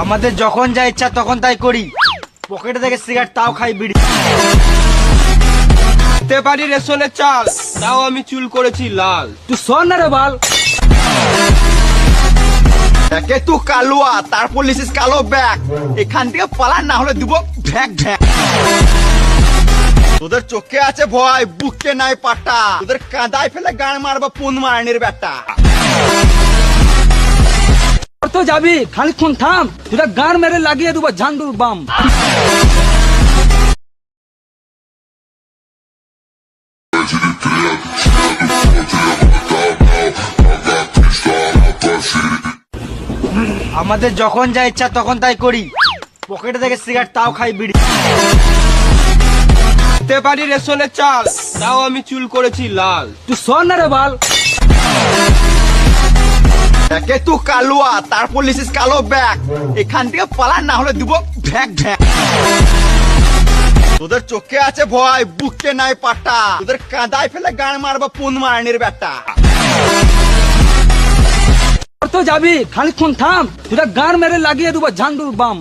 আমাদের যখন যা ইচ্ছা তখন তাই করি, পকেটে থেকে সিগারেট তাও খাই বিড়ি। খেতে পারি রেশনের চাল, তাও আমি চুল করেছি লাল। তুই শোন না রে বাল, একে তুই কালুয়া, তারপর লিসিস কালো ব্যাগ। এখান থেকে পালা, না হলে দিব ভ্যাক ভ্যাক। তোদের চোখে আছে ভয়, বুকে নাই পাটা। তোদের কাঁদায় ফেলে গান মারবা পুন মারানির বেটা। তোর তো যাবি খানিক্ষণ থাম, তোরা গান মেরে লাগিয়ে দেবো ঝান্ডুর বাম। আমাদের যখন যা ইচ্ছা তখন তাই করি, পকেটে থেকে সিগারেট তাও খাই বিড়ি। খেতে পারি রেশনের চাল, তাও আমি চুল করেছি লাল। তুই শোন না রে বাল, একে তুই কালুয়া, তারপর লিসিস কালো ব্যাগ। এখান থেকে পালা, না হলে দিব ভ্যাক ভ্যাক। তোদের চোখে আছে ভয়, বুকে নাই পাটা। তোদের কাঁদায় ফেলে গান মারবা পুন মারানির বেটা। তোর তো যাবি খানিক্ষণ থাম, তোরা গান মেরে লাগিয়ে দেবো ঝান্ডুর বাম।